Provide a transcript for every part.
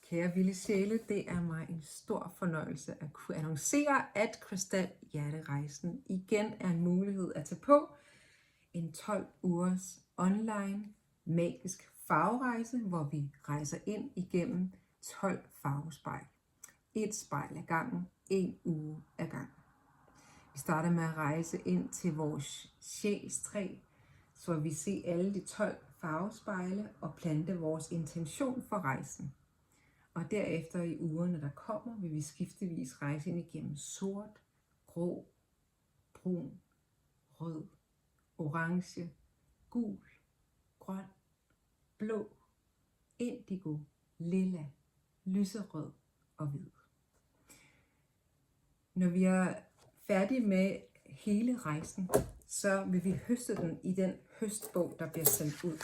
Kære vilde sjæle, det er mig en stor fornøjelse at kunne annoncere, at Krystal Hjerterejsen igen er en mulighed at tage på. En 12 ugers online magisk farverejse, hvor vi rejser ind igennem 12 farvespejl. Et spejl ad gangen, en uge ad gangen. Vi starter med at rejse ind til vores sjælstræ, så vi ser alle de 12 farvespejle og plante vores intention for rejsen. Og derefter i ugerne, der kommer, vil vi skiftevis rejse ind igennem sort, grå, brun, rød, orange, gul, grøn, blå, indigo, lilla, lyserød og hvid. Når vi er færdige med hele rejsen, så vil vi høste den i den høstbog, der bliver sendt ud.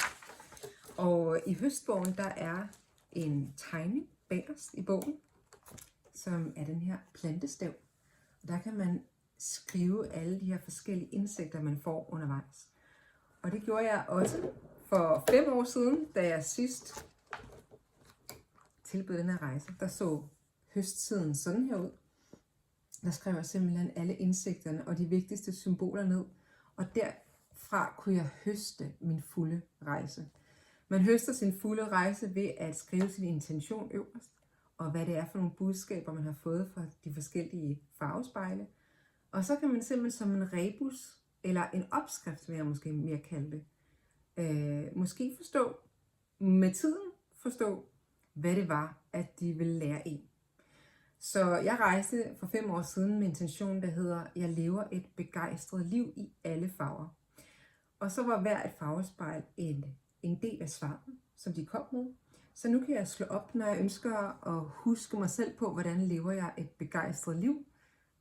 Og i høstbogen, der er en tegning bagerst i bogen, som er den her plantestav. Og der kan man skrive alle de her forskellige insekter, man får undervejs. Og det gjorde jeg også for 5 år siden, da jeg sidst tilbød den her rejse. Der så høsttiden sådan her ud. Der skrev jeg simpelthen alle insekterne og de vigtigste symboler ned. Og derfra kunne jeg høste min fulde rejse. Man høster sin fulde rejse ved at skrive sin intention øverst, og hvad det er for nogle budskaber, man har fået fra de forskellige farvespejle. Og så kan man simpelthen som en rebus, eller en opskrift, vil jeg måske mere kalde det, måske forstå, med tiden forstå, hvad det var, at de ville lære en. Så jeg rejste for 5 år siden med intention, der hedder, jeg lever et begejstret liv i alle farver. Og så var hver et farvespejl en del af svaret, som de kom med. Så nu kan jeg slå op, når jeg ønsker at huske mig selv på, hvordan lever jeg et begejstret liv.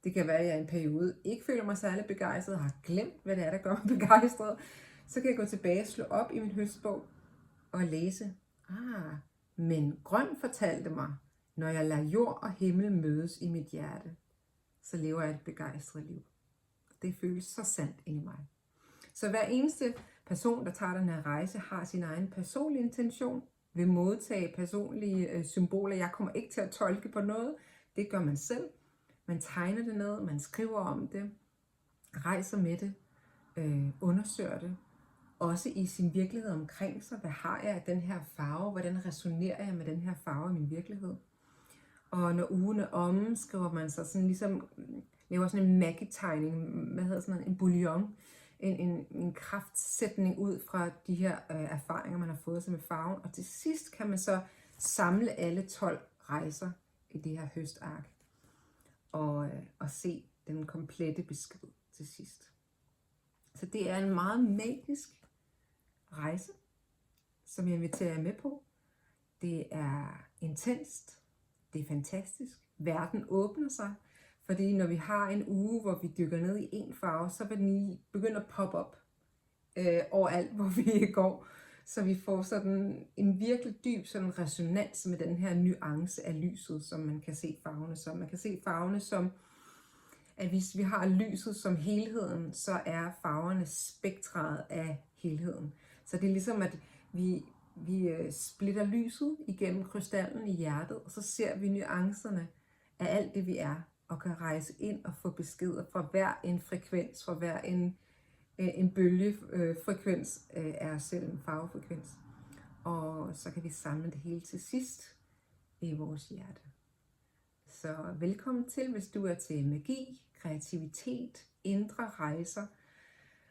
Det kan være, at jeg i en periode ikke føler mig særlig begejstret, har glemt, hvad det er, der gør mig begejstret. Så kan jeg gå tilbage og slå op i min høstbog og læse. Men grøn fortalte mig, når jeg lader jord og himmel mødes i mit hjerte, så lever jeg et begejstret liv. Det føles så sandt ind i mig. Så hver eneste person, der tager den her rejse, har sin egen personlige intention, vil modtage personlige symboler. Jeg kommer ikke til at tolke på noget. Det gør man selv. Man tegner det ned, man skriver om det, rejser med det, undersøger det. Også i sin virkelighed omkring sig. Hvad har jeg af den her farve? Hvordan resonerer jeg med den her farve i min virkelighed? Og når ugen er omme, skriver man så sådan ligesom, laver sådan en magic-tegning, en bouillon, en kraftsætning ud fra de her erfaringer, man har fået sig med farven. Og til sidst kan man så samle alle 12 rejser i det her høstark og se den komplette besked til sidst. Så det er en meget magisk rejse, som jeg inviterer jer med på. Det er intenst. Det er fantastisk. Verden åbner sig. Fordi når vi har en uge, hvor vi dykker ned i en farve, så vil den begynde at poppe op overalt, hvor vi går. Så vi får sådan en virkelig dyb sådan resonans med den her nuance af lyset, som man kan se farverne som. Man kan se farverne som, at hvis vi har lyset som helheden, så er farverne spektret af helheden. Så det er ligesom, at vi splitter lyset igennem krystallen i hjertet, og så ser vi nuancerne af alt det, vi er, og kan rejse ind og få beskeder fra hver en frekvens, fra hver en bølgefrekvens er selv en farvefrekvens. Og så kan vi samle det hele til sidst i vores hjerte. Så velkommen til, hvis du er til magi, kreativitet, indre rejser,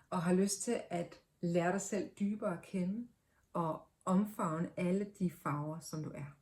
og har lyst til at lære dig selv dybere at kende, og omfavne alle de farver, som du er.